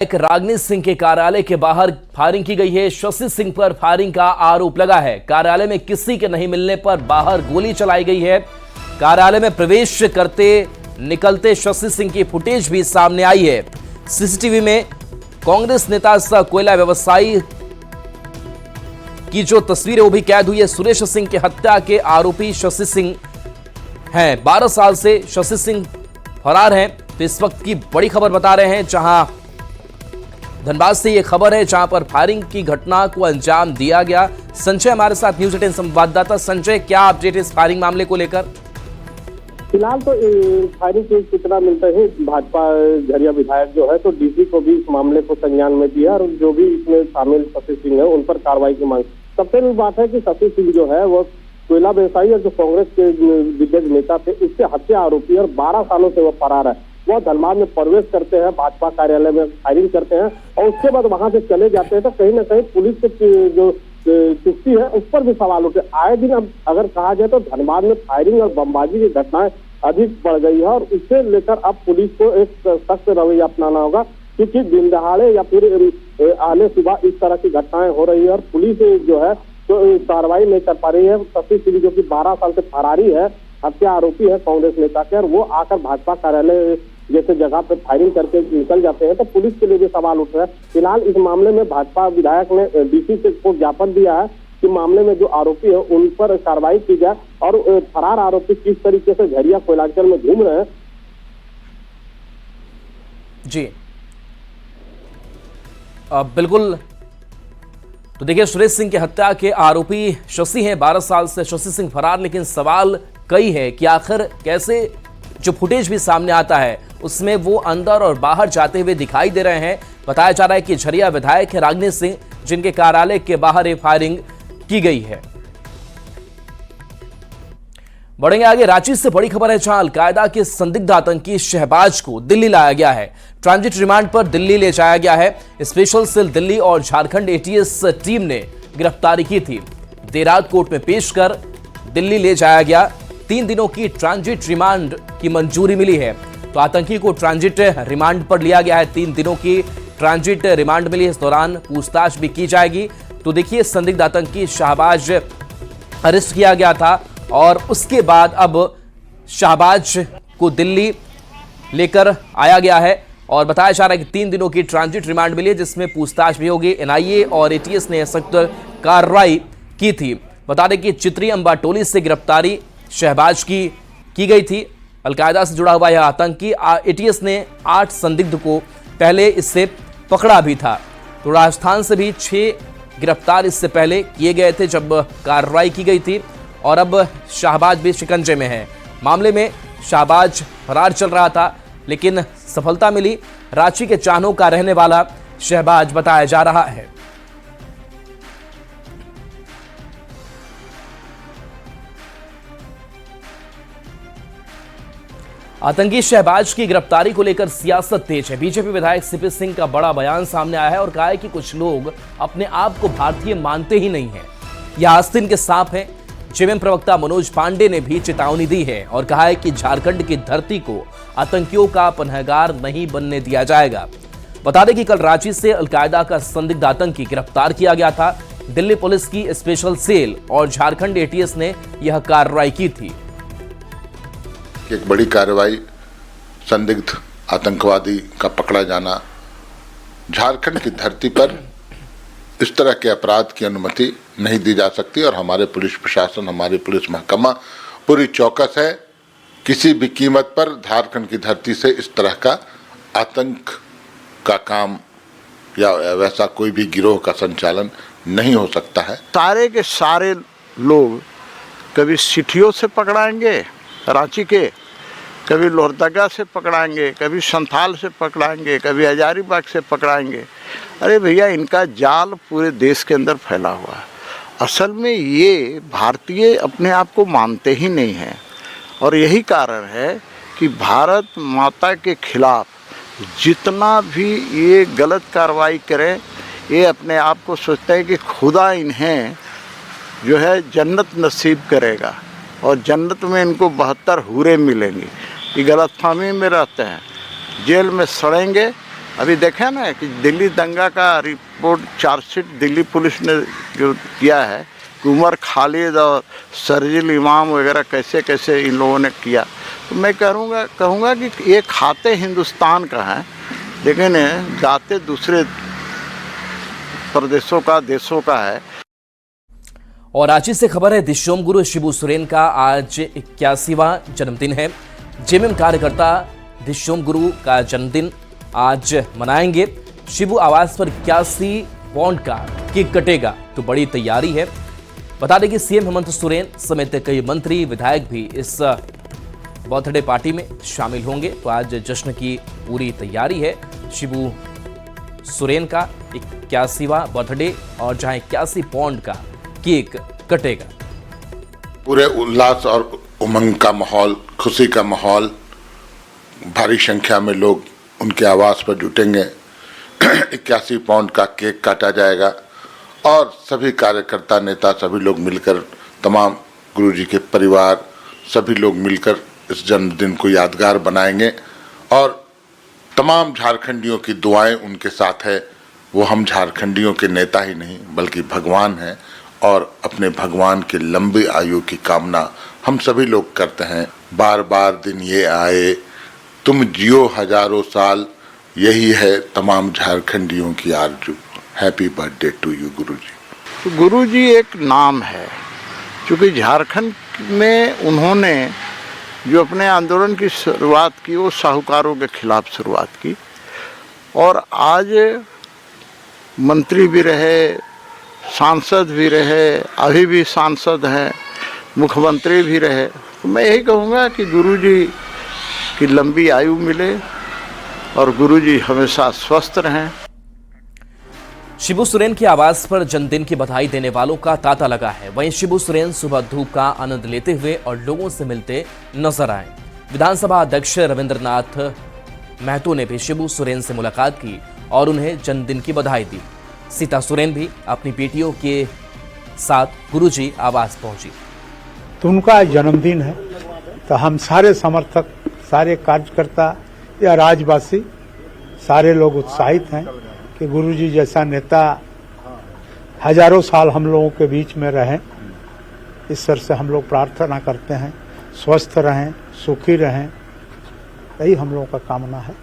एक रागिनी सिंह के कार्यालय के बाहर फायरिंग की गई है। शशि सिंह पर फायरिंग का आरोप लगा है। कार्यालय में किसी के नहीं मिलने पर बाहर गोली चलाई गई है। कार्यालय में प्रवेश करते निकलते शशि सिंह की फुटेज भी सामने आई है। सीसीटीवी में कांग्रेस नेता सह कोयला व्यवसायी की जो तस्वीरें वो भी कैद हुई है। सुरेश सिंह की हत्या के आरोपी शशि सिंह हैं। 12 साल से शशि सिंह फरार हैं। तो इस वक्त की बड़ी खबर बता रहे हैं, जहां धनबाद से ये खबर है, जहां पर फायरिंग की घटना को अंजाम दिया गया। संजय हमारे साथ न्यूज 18 संवाददाता। संजय, क्या अपडेट इस फायरिंग मामले को लेकर? फिलहाल तो फायरिंग की सूचना मिलते ही भाजपा झरिया विधायक जो है तो डीसी को भी इस मामले को संज्ञान में दिया और जो भी इसमें शामिल शशि सिंह है उन पर कार्रवाई की मांग। सबसे बड़ी बात है कि शशि सिंह जो है वो कोयला व्यवसायी और जो कांग्रेस के दिग्गज नेता थे उससे हत्या आरोपी और 12 सालों से वो फरार है। वह धनबाद में प्रवेश करते हैं, भाजपा कार्यालय में फायरिंग करते हैं और उसके बाद वहां से चले जाते हैं। तो कहीं ना कहीं पुलिस की जो चुप्पी है उस पर भी सवाल उठे। आए दिन अब अगर कहा जाए तो धनबाद में फायरिंग और बमबाजी की घटनाएं अधिक बढ़ गई है और इसे लेकर अब पुलिस को एक सख्त रवैया अपनाना होगा, क्योंकि दिन दहाड़े या फिर आले सुबह इस तरह की घटनाएं हो रही है और पुलिस जो है तो कार्रवाई नहीं कर पा रही है। शशि सिंह जो कि 12 साल से फरारी है, हत्या आरोपी है कांग्रेस नेता के, और वो आकर भाजपा कार्यालय जैसे जगह पे फायरिंग करके निकल जाते हैं तो पुलिस के लिए भी सवाल उठ रहा है। फिलहाल इस मामले में भाजपा विधायक ने डीसी को ज्ञापन दिया है कि मामले में जो आरोपी है उन पर कार्रवाई की जाए और फरार आरोपी किस तरीके से झरिया कोयलांचल में घूम रहे हैं। जी बिल्कुल। तो देखिए, सुरेश सिंह की हत्या के आरोपी शशि हैं। 12 साल से शशि सिंह फरार, लेकिन सवाल कई है कि आखिर कैसे जो फुटेज भी सामने आता है उसमें वो अंदर और बाहर जाते हुए दिखाई दे रहे हैं। बताया जा रहा है कि झरिया विधायक है रागिनी सिंह, जिनके कार्यालय के बाहर ये फायरिंग की गई है। बढ़ेंगे आगे। रांची से बड़ी खबर है, जहां अलकायदा के संदिग्ध आतंकी शहबाज को दिल्ली लाया गया है। ट्रांजिट रिमांड पर दिल्ली ले जाया गया है। स्पेशल सेल दिल्ली और झारखंड एटीएस टीम ने गिरफ्तारी की थी। देर रात कोर्ट में पेश कर दिल्ली ले जाया गया। 3 दिनों की ट्रांजिट रिमांड की मंजूरी मिली है। तो आतंकी को ट्रांजिट रिमांड पर लिया गया है। 3 दिनों की ट्रांजिट रिमांड मिली। इस दौरान पूछताछ भी की जाएगी। तो देखिए, संदिग्ध आतंकी शहबाज अरेस्ट किया गया था और उसके बाद अब शहबाज को दिल्ली लेकर आया गया है और बताया जा रहा है कि 3 दिनों की ट्रांजिट रिमांड मिली है, जिसमें पूछताछ भी होगी। एनआईए और एटीएस ने सख्त कार्रवाई की थी। बता दें कि चित्री अंबा टोली से गिरफ्तारी शहबाज की गई थी। अलकायदा से जुड़ा हुआ यह आतंकी, एटीएस ने 8 संदिग्ध को पहले इससे पकड़ा भी था। तो राजस्थान से भी 6 गिरफ्तार इससे पहले किए गए थे जब कार्रवाई की गई थी और अब शहबाज भी शिकंजे में है। मामले में शहबाज फरार चल रहा था, लेकिन सफलता मिली। रांची के चाहनों का रहने वाला शहबाज बताया जा रहा है। आतंकी शहबाज की गिरफ्तारी को लेकर सियासत तेज है। बीजेपी विधायक सीपी सिंह का बड़ा बयान सामने आया है और कहा है कि कुछ लोग अपने आप को भारतीय मानते ही नहीं है। यह आस्तीन के सांप हैं। जेएमएम प्रवक्ता मनोज पांडे ने भी चेतावनी दी है और कहा है कि झारखंड की धरती को आतंकियों का पनाहगार नहीं बनने दिया जाएगा। बता दें कि कल रांची से अलकायदा का संदिग्ध आतंकी गिरफ्तार किया गया था। दिल्ली पुलिस की स्पेशल सेल और झारखंड एटीएस ने यह कार्रवाई की थी। एक बड़ी कार्रवाई, संदिग्ध आतंकवादी का पकड़ा जाना। झारखंड की धरती पर इस तरह के अपराध की अनुमति नहीं दी जा सकती और हमारे पुलिस प्रशासन, हमारी पुलिस महकमा पूरी चौकस है। किसी भी कीमत पर झारखंड की धरती से इस तरह का आतंक का काम या वैसा कोई भी गिरोह का संचालन नहीं हो सकता है। सारे के सारे लोग कभी सिटियों से पकड़ाएंगे रांची के, कभी लोहरदगा से पकड़ाएंगे, कभी संथाल से पकड़ाएंगे, कभी हजारीबाग से पकड़ाएंगे। अरे भैया, इनका जाल पूरे देश के अंदर फैला हुआ है। असल में ये भारतीय अपने आप को मानते ही नहीं हैं और यही कारण है कि भारत माता के खिलाफ जितना भी ये गलत कार्रवाई करें, ये अपने आप को सोचते हैं कि खुदा इन्हें जो है जन्नत नसीब करेगा और जन्नत में इनको 72 हूरें मिलेंगी। ये गलतफहमी में रहते हैं। जेल में सड़ेंगे अभी देखा ना कि दिल्ली दंगा का रिपोर्ट चार्जशीट दिल्ली पुलिस ने जो किया है कि उमर खालिद और शर्जील इमाम वगैरह कैसे कैसे इन लोगों ने किया, तो मैं कहूँगा कि ये खाते हिंदुस्तान का है लेकिन जाते दूसरे प्रदेशों का, देशों का है। और रांची से खबर है, दिशोम गुरु शिबू सोरेन का आज 81वां जन्मदिन है। जेएमएम कार्यकर्ता दिशोम गुरु का जन्मदिन आज मनाएंगे। शिबू आवास पर 81 पौंड का केक कटेगा, तो बड़ी तैयारी है। बता दें कि सीएम हेमंत सोरेन समेत कई मंत्री विधायक भी इस बर्थडे पार्टी में शामिल होंगे। तो आज जश्न की पूरी तैयारी है। शिबू सोरेन का 81वां बर्थडे और जहां 81 पौंड का केक कटेगा। पूरे उल्लास और उमंग का माहौल, खुशी का माहौल, भारी संख्या में लोग उनके आवास पर जुटेंगे। 81 पौंड का केक काटा जाएगा और सभी कार्यकर्ता, नेता, सभी लोग मिलकर, तमाम गुरुजी के परिवार, सभी लोग मिलकर इस जन्मदिन को यादगार बनाएंगे। और तमाम झारखंडियों की दुआएं उनके साथ है। वो हम झारखंडियों के नेता ही नहीं बल्कि भगवान हैं और अपने भगवान के लंबी आयु की कामना हम सभी लोग करते हैं। बार बार दिन ये आए, तुम जियो हजारों साल, यही है तमाम झारखंडियों की आरजू। हैप्पी बर्थडे टू यू गुरुजी। तो गुरुजी एक नाम है, क्योंकि झारखंड में उन्होंने जो अपने आंदोलन की शुरुआत की वो साहूकारों के खिलाफ शुरुआत की और आज मंत्री भी रहे, सांसद भी रहे, अभी भी सांसद हैं, मुख्यमंत्री भी रहे। तो मैं यही कहूँगा कि गुरुजी की लंबी आयु मिले और गुरुजी हमेशा स्वस्थ रहें। शिबू सोरेन के आवास पर जन्मदिन की बधाई देने वालों का तांता लगा है। वहीं शिबू सोरेन सुबह धूप का आनंद लेते हुए और लोगों से मिलते नजर आए। विधानसभा अध्यक्ष रविंद्रनाथ महतो ने भी शिबू सोरेन से मुलाकात की और उन्हें जन्मदिन की बधाई दी। सीता सोरेन भी अपनी बेटियों के साथ गुरुजी आवास पहुंची। तो उनका जन्मदिन है, तो हम सारे समर्थक, सारे कार्यकर्ता या राज्यवासी सारे लोग उत्साहित हैं कि गुरुजी जैसा नेता हजारों साल हम लोगों के बीच में रहें। ईश्वर से हम लोग प्रार्थना करते हैं, स्वस्थ रहें, सुखी रहें, यही हम लोगों का कामना है।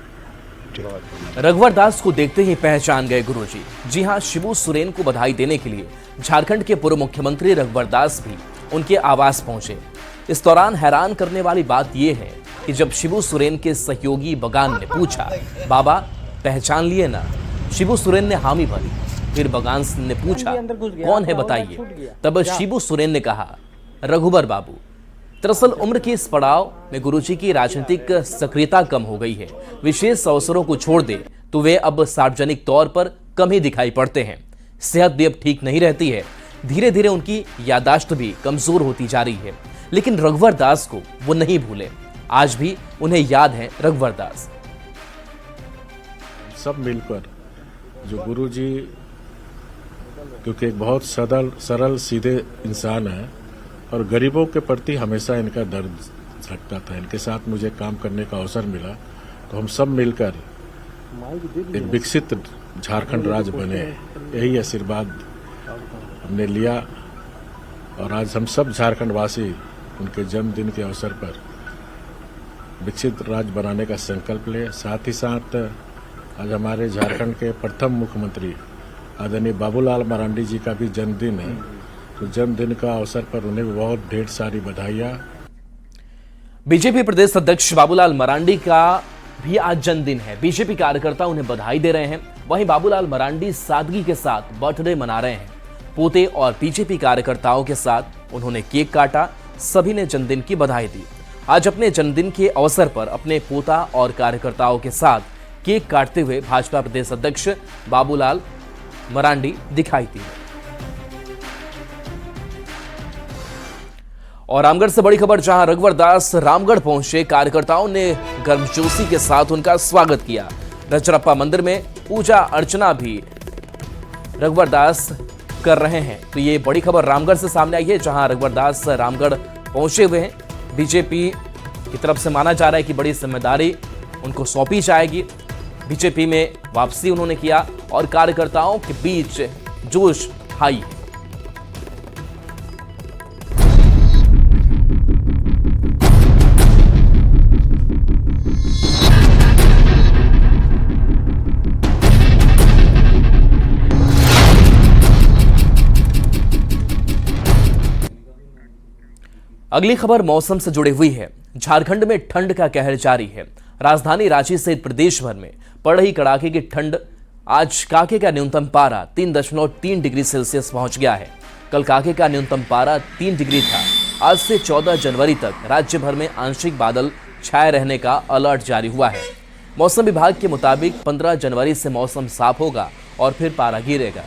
रघुवर दास को देखते ही पहचान गए गुरुजी। जी हां, शिबू सोरेन को बधाई देने के लिए झारखंड के पूर्व मुख्यमंत्री रघुवर दास भी उनके आवास पहुंचे। इस दौरान हैरान करने वाली बात यह है कि जब शिबू सोरेन के सहयोगी बगान ने पूछा, बाबा पहचान लिए ना? शिबू सोरेन ने हामी भरी। फिर बगान ने पूछा, कौन है बताइए? तब शिबू सोरेन ने कहा, रघुवर बाबू। दरअसल उम्र के इस पड़ाव में गुरुजी की राजनीतिक सक्रियता कम हो गई है। विशेष अवसरों को छोड़ दे तो वे अब सार्वजनिक तौर पर कम ही दिखाई पड़ते हैं। सेहत भी अब ठीक नहीं रहती है। धीरे धीरे उनकी याददाश्त भी कमजोर होती जा रही है। लेकिन रघुवर दास को वो नहीं भूले। आज भी उन्हें याद है रघुवर दास। सब मिलकर जो गुरुजी, क्योंकि एक बहुत सरल सीधे इंसान है और गरीबों के प्रति हमेशा इनका दर्द रखता था। इनके साथ मुझे काम करने का अवसर मिला तो हम सब मिलकर एक विकसित झारखंड राज्य बने, यही आशीर्वाद हमने लिया। और आज हम सब झारखंड वासी उनके जन्मदिन के अवसर पर विकसित राज्य बनाने का संकल्प ले। साथ ही साथ आज हमारे झारखंड के प्रथम मुख्यमंत्री आदरणीय बाबूलाल मरांडी जी का भी जन्मदिन है, तो जन्मदिन का अवसर पर उन्हें भी बहुत ढेर सारी बधाइयाँ। बीजेपी प्रदेश अध्यक्ष बाबूलाल मरांडी का भी आज जन्मदिन है। बीजेपी कार्यकर्ता उन्हें बधाई दे रहे हैं। वहीं बाबूलाल मरांडी सादगी के साथ बर्थडे मना रहे हैं। पोते और बीजेपी कार्यकर्ताओं के साथ उन्होंने केक काटा। सभी ने जन्मदिन की बधाई दी। आज अपने जन्मदिन के अवसर पर अपने पोता और कार्यकर्ताओं के साथ केक काटते हुए भाजपा प्रदेश अध्यक्ष बाबूलाल मरांडी दिखाई दी। और रामगढ़ से बड़ी खबर, जहां रघुवर दास रामगढ़ पहुंचे। कार्यकर्ताओं ने गर्मजोशी के साथ उनका स्वागत किया। रजरप्पा मंदिर में पूजा अर्चना भी रघुवर दास कर रहे हैं। तो ये बड़ी खबर रामगढ़ से सामने आई है, जहां रघुवर दास रामगढ़ पहुंचे हुए हैं। बीजेपी की तरफ से माना जा रहा है कि बड़ी जिम्मेदारी उनको सौंपी जाएगी। बीजेपी में वापसी उन्होंने किया और कार्यकर्ताओं के बीच जोश हाई है। अगली खबर मौसम से जुड़ी हुई है। झारखंड में ठंड का कहर जारी है। राजधानी रांची सहित प्रदेश भर में पड़ रही कड़ाके की ठंड आज काके का न्यूनतम पारा 3.3 डिग्री सेल्सियस पहुंच गया है। कल काके का न्यूनतम पारा 3 डिग्री था। आज से 14 जनवरी तक राज्य भर में आंशिक बादल छाए रहने का अलर्ट जारी हुआ है। मौसम विभाग के मुताबिक 15 जनवरी से मौसम साफ होगा और फिर पारा गिरेगा।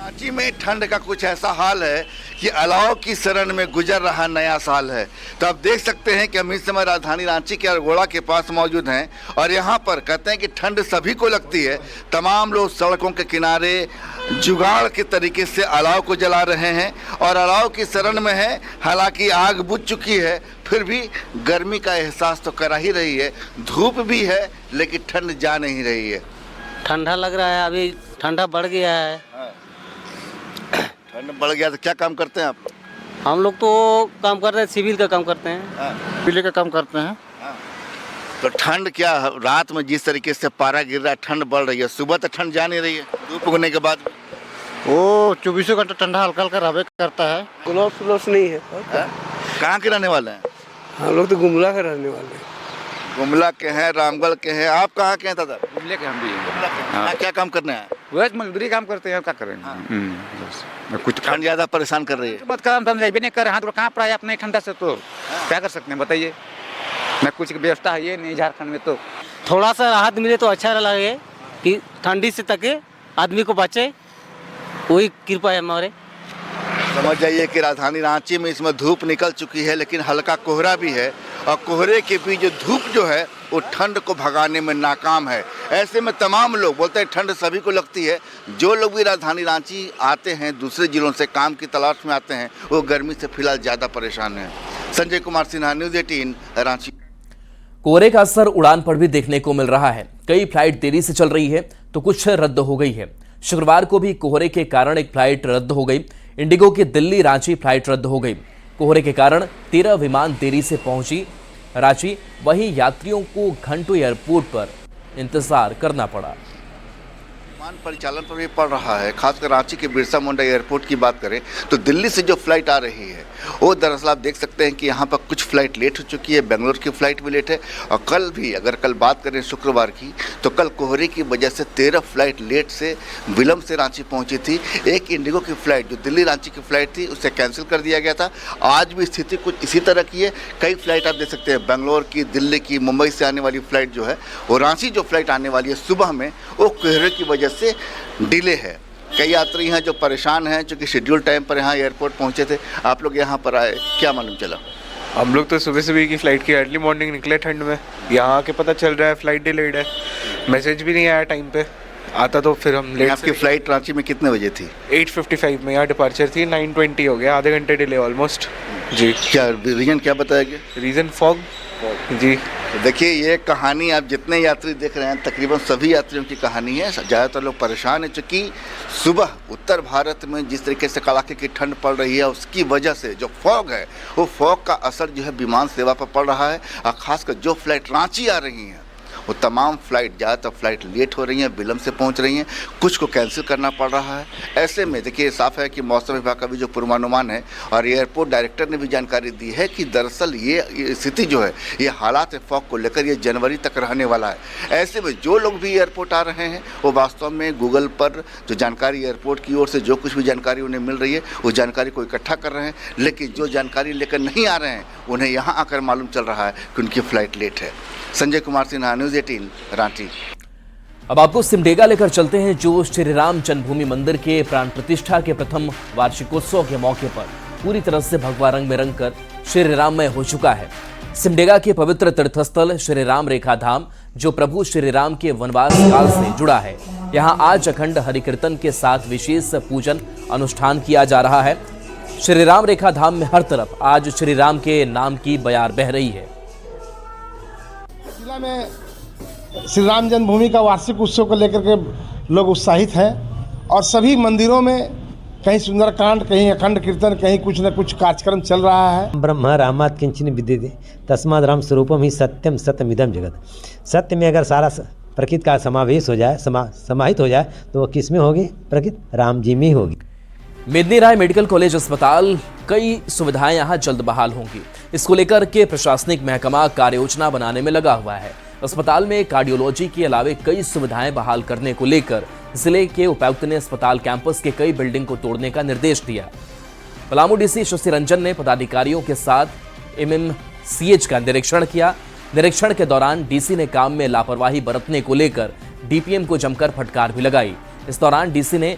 रांची में ठंड का कुछ ऐसा हाल है कि अलाव की शरण में गुजर रहा नया साल है। तो आप देख सकते हैं कि हम इस समय राजधानी रांची के अरगोड़ा के पास मौजूद हैं और यहाँ पर कहते हैं कि ठंड सभी को लगती है। तमाम लोग सड़कों के किनारे जुगाड़ के तरीके से अलाव को जला रहे हैं और अलाव की शरण में है। हालांकि आग बुझ चुकी है, फिर भी गर्मी का एहसास तो करा ही रही है। धूप भी है लेकिन ठंड जा नहीं रही है। ठंडा लग रहा है, अभी ठंडा बढ़ गया है। ठंड बढ़ गया तो क्या काम करते हैं आप? हम लोग तो काम करते हैं, सिविल का काम करते हैं। बिजली का काम करते हैं। तो ठंड क्या, रात में जिस तरीके से पारा गिर रहा है ठंड बढ़ रही है, सुबह तो ठंड जा नहीं रही है, धूप उगने के बाद वो 24 घंटा ठंडा हल्का हल्का रहबे करता है। ग्लोव्स नहीं है। कहाँ के रहने वाले हैं? हम लोग तो गुमला के रहने वाले हैं। गुमला के हैं, रामगढ़ के हैं। आप कहाँ के हैं दादा? गुमले के हम भी हैं। गुमला के। हाँ, क्या काम करने हैं? वह मजदूरी काम करते हैं, क्या करेंगे। कुछ ठंड ज्यादा परेशान कर रही है। मत काम समझे भी नहीं कर, हाथ कहाँ पड़ा है अपने ठंडा से, तो क्या कर सकते हैं बताइए। मैं कुछ व्यवस्था है ये नहीं झारखंड में, तो थोड़ा सा राहत मिले तो अच्छा लगे कि ठंडी से तके आदमी को बचे, वही कृपा है हमारे। समझ जाइए कि राजधानी रांची में इसमें धूप निकल चुकी है लेकिन हल्का कोहरा भी है और कोहरे के बीच जो धूप जो है वो ठंड को भगाने में नाकाम है। ऐसे में तमाम लोग बोलते हैं ठंड सभी को लगती है। जो लोग भी राजधानी रांची आते हैं, दूसरे जिलों से काम की तलाश में आते हैं, वो गर्मी से फिलहाल ज़्यादा परेशान हैं। संजय कुमार सिन्हा, न्यूज़ 18 रांची। कोहरे का असर उड़ान पर भी देखने को मिल रहा है। कई फ्लाइट देरी से चल रही है तो कुछ रद्द हो गई है। शुक्रवार को भी कोहरे के कारण एक फ्लाइट रद्द हो गई। इंडिगो की दिल्ली रांची फ्लाइट रद्द हो गई। कोहरे के कारण 13 विमान देरी से पहुंची रांची। वहीं यात्रियों को घंटों एयरपोर्ट पर इंतजार करना पड़ा। विमान परिचालन पर भी पड़ रहा है। खासकर रांची के बिरसा मुंडा एयरपोर्ट की बात करें तो दिल्ली से जो फ्लाइट आ रही है वो दरअसल आप देख सकते हैं कि यहाँ पर कुछ फ्लाइट लेट हो चुकी है। बेंगलोर की फ्लाइट भी लेट है और कल भी अगर कल बात करें शुक्रवार की तो कल कोहरे की वजह से 13 फ्लाइट लेट से विलम्ब से रांची पहुँची थी। एक इंडिगो की फ्लाइट जो दिल्ली रांची की फ्लाइट थी उसे कैंसिल कर दिया गया था। आज भी स्थिति कुछ इसी तरह की है। कई फ्लाइट आप देख सकते हैं, बेंगलोर की, दिल्ली की, मुंबई से आने वाली फ्लाइट जो है वो रांची जो फ्लाइट आने वाली है सुबह में वो कोहरे की वजह से डिले है। कई यात्री हैं जो परेशान हैं क्योंकि शेड्यूल टाइम पर यहाँ एयरपोर्ट पहुँचे थे। आप लोग यहाँ पर आए, क्या मालूम चला? हम लोग तो सुबह सुबह की फ़्लाइट की अर्ली मॉर्निंग निकले ठंड में, यहाँ आके पता चल रहा है फ़्लाइट डिलेड है। मैसेज भी नहीं आया टाइम पे, आता तो फिर हम लेट। आपकी फ़्लाइट रांची में कितने बजे थी? 8:55 में यहाँ डिपार्चर थी, 9:20 हो गया, आधे घंटे डिले ऑलमोस्ट। जी क्या रीज़न क्या बताया गया? रीज़न फॉग जी। देखिए ये कहानी आप जितने यात्री देख रहे हैं तकरीबन सभी यात्रियों की कहानी है। ज़्यादातर लोग परेशान हैं क्योंकि सुबह उत्तर भारत में जिस तरीके से कड़ाके की ठंड पड़ रही है उसकी वजह से जो फॉग है वो फॉग का असर जो है विमान सेवा पर पड़ रहा है। और ख़ासकर जो फ्लाइट रांची आ रही हैं वो तमाम फ्लाइट, ज़्यादातर फ्लाइट लेट हो रही हैं, विलम्ब से पहुंच रही हैं, कुछ को कैंसिल करना पड़ रहा है। ऐसे में देखिए साफ है कि मौसम विभाग का भी जो पूर्वानुमान है और एयरपोर्ट डायरेक्टर ने भी जानकारी दी है कि दरअसल ये स्थिति जो है ये हालात फॉग को लेकर ये जनवरी तक रहने वाला है। ऐसे में जो लोग भी एयरपोर्ट आ रहे हैं वो वास्तव में गूगल पर जो जानकारी एयरपोर्ट की ओर से जो कुछ भी जानकारी उन्हें मिल रही है वो जानकारी को इकट्ठा कर रहे हैं। लेकिन जो जानकारी लेकर नहीं आ रहे हैं उन्हें यहाँ आकर मालूम चल रहा है कि उनकी फ़्लाइट लेट है। संजय कुमार सिन्हा, न्यूज़ 18 रांची। अब आपको सिमडेगा लेकर चलते हैं जो श्री राम जन्मभूमि मंदिर के प्राण प्रतिष्ठा के प्रथम वार्षिकोत्सव के मौके पर पूरी तरह से भगवा रंग में रंग कर श्री राममय हो चुका है। सिमडेगा के पवित्र तीर्थस्थल श्री राम रेखा धाम जो प्रभु श्री राम के वनवास काल से जुड़ा है, यहाँ आज अखंड हरिकीर्तन के साथ विशेष पूजन अनुष्ठान किया जा रहा है। श्री राम रेखा धाम में हर तरफ आज श्री राम के नाम की बयार बह रही है। में श्री राम जन्मभूमि का वार्षिक उत्सव को लेकर के लोग उत्साहित हैं और सभी मंदिरों में कहीं सुंदरकांड, कहीं अखंड कीर्तन, कहीं कुछ न कुछ कार्यक्रम चल रहा है। ब्रह्म रामात् किंचिन विद्यते तस्माद् राम स्वरूपम ही सत्यम सत्यमिदं जगत। सत्य में अगर सारा प्रकृति का समावेश हो जाए, समाहित हो जाए, तो वो किस में होगी? प्रकृति राम जी में ही होगी। मेदिनी राय मेडिकल कॉलेज अस्पताल, कई सुविधाएं यहां जल्द बहाल होंगी। इसको लेकर के प्रशासनिक महकमा कार्य योजना बनाने में लगा हुआ है। अस्पताल में कार्डियोलॉजी के अलावे कई सुविधाएं बहाल करने को लेकर जिले के उपायुक्त ने अस्पताल कैंपस के कई बिल्डिंग को तोड़ने का निर्देश दिया। पलामू डीसी शशि रंजन ने पदाधिकारियों के साथ एमएमसीएच का निरीक्षण किया। निरीक्षण के दौरान डीसी ने काम में लापरवाही बरतने को लेकर डीपीएम को जमकर फटकार भी लगाई। इस दौरान डीसी ने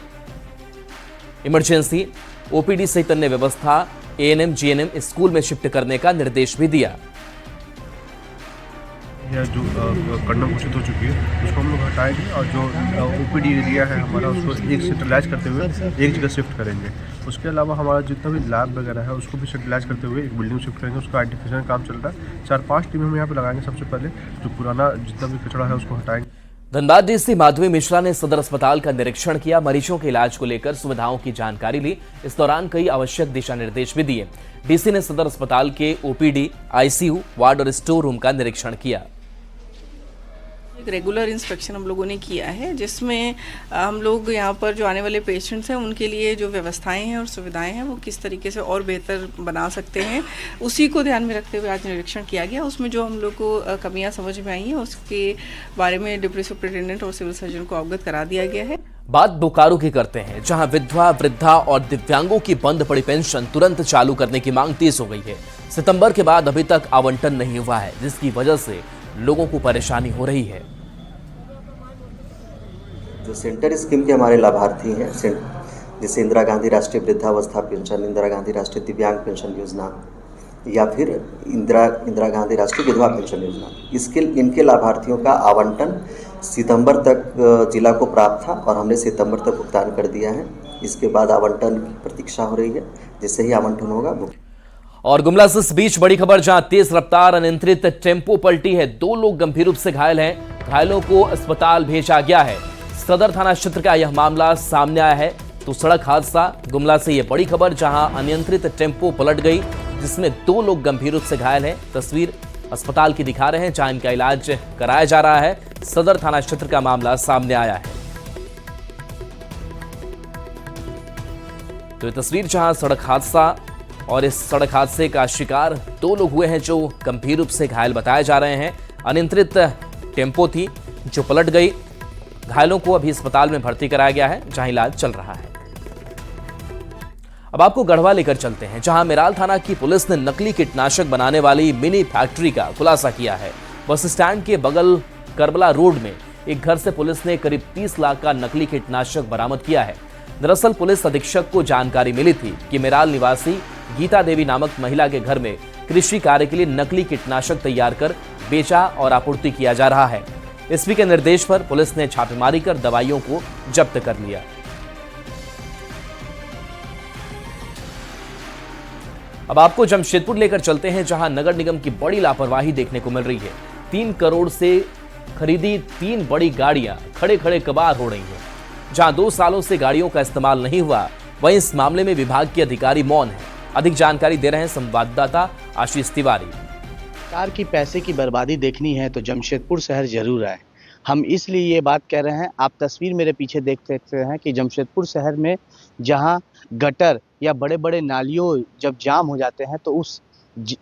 इमरजेंसी, ओपीडी सहित अन्य व्यवस्था एएनएम जीएनएम स्कूल में शिफ्ट करने का निर्देश भी दिया। या जो कंडम घोषित हो चुकी है उसको हम लोग हटाएंगे और जो ओपीडी एरिया है हमारा उसको एक सेंट्रलाइज करते हुए एक जगह शिफ्ट करेंगे। उसके अलावा हमारा जितना भी लैब वगैरह है उसको भी सेंट्रलाइज करते हुए एक बिल्डिंग शिफ्ट करेंगे। उसका आइडेंटिफिकेशन काम चल रहा है। 4-5 टीम हम यहाँ पे लगाएंगे। सबसे पहले जो पुराना जितना भी कचरा है उसको हटाएंगे। धनबाद डीसी माधवी मिश्रा ने सदर अस्पताल का निरीक्षण किया। मरीजों के इलाज को लेकर सुविधाओं की जानकारी ली। इस दौरान कई आवश्यक दिशा निर्देश भी दिए। डीसी ने सदर अस्पताल के ओपीडी, आईसीयू, वार्ड और स्टोर रूम का निरीक्षण किया। एक रेगुलर इंस्पेक्शन हम लोगों ने किया है, जिसमें हम लोग यहाँ पर जो आने वाले पेशेंट्स हैं उनके लिए जो व्यवस्थाएं हैं और सुविधाएं हैं वो किस तरीके से और बेहतर बना सकते हैं, उसी को ध्यान में रखते हुए आज निरीक्षण किया गया। उसमें जो हम लोग को कमियां समझ में आई हैं उसके बारे में डिप्टी सुपरिटेंडेंट और सिविल सर्जन को अवगत करा दिया गया है। बात बोकारो की करते हैं, जहां विधवा, वृद्धा और दिव्यांगों की बंद पड़ी पेंशन तुरंत चालू करने की मांग तेज हो गई है। सितंबर के बाद अभी तक आवंटन नहीं हुआ है, जिसकी वजह से लोगों को परेशानी हो रही है। जो सेंटर स्कीम के हमारे लाभार्थी हैं, जैसे इंदिरा गांधी राष्ट्रीय वृद्धावस्था पेंशन, इंदिरा गांधी राष्ट्रीय दिव्यांग पेंशन योजना या फिर इंदिरा गांधी राष्ट्रीय विधवा पेंशन योजना, इनके लाभार्थियों का आवंटन सितंबर तक जिला को प्राप्त था और हमने सितंबर तक भुगतान कर दिया है। इसके बाद आवंटन की प्रतीक्षा हो रही है। जैसे ही आवंटन होगा। और गुमला से इस बीच बड़ी खबर, जहां तेज रफ्तार अनियंत्रित टेम्पो पलटी है। 2 लोग गंभीर रूप से घायल हैं। घायलों को अस्पताल भेजा गया है। सदर थाना क्षेत्र का यह मामला सामने आया है। तो सड़क हादसा गुमला से यह बड़ी खबर, जहां अनियंत्रित टेम्पो पलट गई, जिसमें 2 लोग गंभीर रूप से घायल हैं। तस्वीर अस्पताल की दिखा रहे हैं, जहां इनका इलाज कराया जा रहा है। सदर थाना क्षेत्र का मामला सामने आया है। तो ये तस्वीर जहां सड़क हादसा, और इस सड़क हादसे का शिकार 2 लोग हुए हैं जो गंभीर रूप से घायल बताए जा रहे हैं। अनियंत्रित टेम्पो थी जो पलट गई। घायलों को अभी अस्पताल में भर्ती कराया गया है, जहां इलाज चल रहा है। अब आपको गढ़वा लेकर चलते हैं, जहां मेराल थाना की पुलिस ने नकली कीटनाशक बनाने वाली मिनी फैक्ट्री का खुलासा किया है। बस स्टैंड के बगल करबला रोड में एक घर से पुलिस ने करीब 30 लाख का नकली कीटनाशक बरामद किया है। दरअसल पुलिस अधीक्षक को जानकारी मिली थी कि मेराल निवासी गीता देवी नामक महिला के घर में कृषि कार्य के लिए नकली कीटनाशक तैयार कर बेचा और आपूर्ति किया जा रहा है। एसपी के निर्देश पर पुलिस ने छापेमारी कर दवाइयों को जब्त कर लिया। अब आपको जमशेदपुर लेकर चलते हैं, जहां नगर निगम की बड़ी लापरवाही देखने को मिल रही है। 3 करोड़ से खरीदी 3 बड़ी गाड़ियां खड़े खड़े कबाड़ हो रही हैं। जहां 2 सालों से गाड़ियों का इस्तेमाल नहीं हुआ, वहीं इस मामले में विभाग के अधिकारी मौन हैं। अधिक जानकारी दे रहे हैं संवाददाता आशीष तिवारी। सरकार की पैसे की बर्बादी देखनी है तो जमशेदपुर शहर जरूर आए। हम इसलिए ये बात कह रहे हैं, आप तस्वीर मेरे पीछे देख सकते हैं कि जमशेदपुर शहर में जहां गटर या बड़े बड़े नालियों जब जाम हो जाते हैं तो उस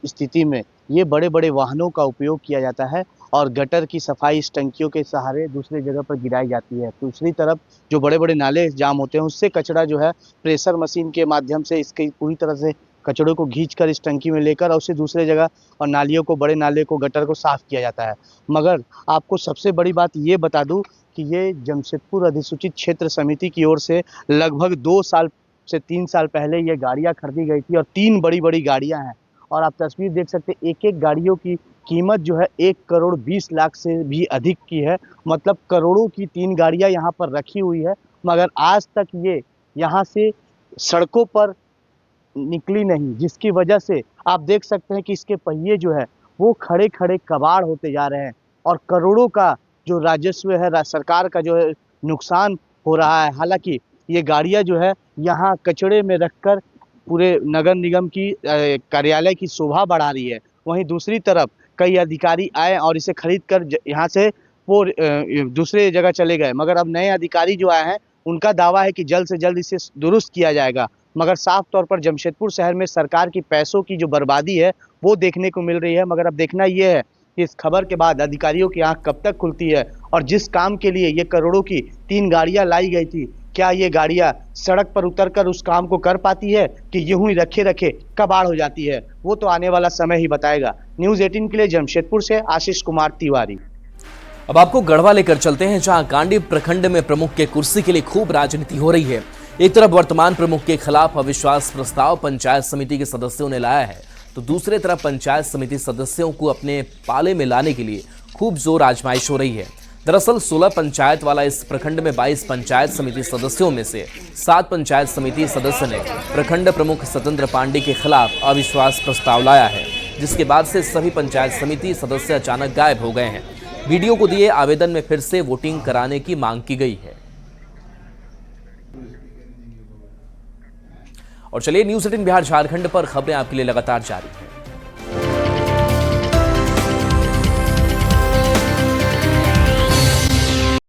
स्थिति में ये बड़े बड़े वाहनों का उपयोग किया जाता है और गटर की सफाई इस टंकियों के सहारे दूसरी जगह पर गिराई जाती है। दूसरी तरफ जो बड़े बड़े नाले जाम होते हैं उससे कचरा जो है प्रेशर मशीन के माध्यम से इसके पूरी तरह से कचड़े को खींचकर इस टंकी में लेकर और उसे दूसरे जगह और नालियों को, बड़े नाले को, गटर को साफ किया जाता है। मगर आपको सबसे बड़ी बात ये बता दूं कि ये जमशेदपुर अधिसूचित क्षेत्र समिति की ओर से लगभग 2 साल से 3 साल पहले ये गाड़ियां खरीदी गई थी और 3 बड़ी बड़ी गाड़ियां हैं। और आप तस्वीर देख सकते हैं, एक एक गाड़ियों की कीमत जो है 1 करोड़ 20 लाख से भी अधिक की है। मतलब करोड़ों की 3 गाड़ियां यहाँ पर रखी हुई है, मगर आज तक ये यहाँ से सड़कों पर निकली नहीं, जिसकी वजह से आप देख सकते हैं कि इसके पहिए जो है वो खड़े खड़े कबाड़ होते जा रहे हैं और करोड़ों का जो राजस्व है, सरकार का जो है नुकसान हो रहा है। हालांकि ये गाड़ियां जो है यहाँ कचड़े में रखकर पूरे नगर निगम की कार्यालय की शोभा बढ़ा रही है। वहीं दूसरी तरफ कई अधिकारी आए और इसे खरीद कर यहाँ से वो दूसरे जगह चले गए, मगर अब नए अधिकारी जो आए हैं उनका दावा है कि जल्द से जल्द इसे दुरुस्त किया जाएगा। मगर साफ तौर पर जमशेदपुर शहर में सरकार की पैसों की जो बर्बादी है वो देखने को मिल रही है। मगर अब देखना ये है कि इस खबर के बाद अधिकारियों की आंख कब तक खुलती है और जिस काम के लिए ये करोड़ों की 3 गाड़ियां लाई गई थी, क्या ये गाड़ियां सड़क पर उतरकर उस काम को कर पाती है कि यूं ही रखे रखे कबाड़ हो जाती है, वो तो आने वाला समय ही बताएगा। न्यूज़ 18 के लिए जमशेदपुर से आशीष कुमार तिवारी। अब आपको गढ़वा लेकर चलते हैं, जहां कांडी प्रखंड में प्रमुख के कुर्सी के लिए खूब राजनीति हो रही है। एक तरफ वर्तमान प्रमुख के खिलाफ अविश्वास प्रस्ताव पंचायत समिति के सदस्यों ने लाया है, तो दूसरी तरफ पंचायत समिति सदस्यों को अपने पाले में लाने के लिए खूब जोर आजमाइश हो रही है। दरअसल 16 पंचायत वाला इस प्रखंड में 22 पंचायत समिति सदस्यों में से 7 पंचायत समिति सदस्य ने प्रखंड प्रमुख सतेंद्र पांडे के खिलाफ अविश्वास प्रस्ताव लाया है, जिसके बाद से सभी पंचायत समिति सदस्य अचानक गायब हो गए हैं। वीडियो को दिए आवेदन में फिर से वोटिंग कराने की मांग की गई है। और चलिए न्यूज़ 18 बिहार झारखंड पर खबरें आपके लिए लगातार जारी है।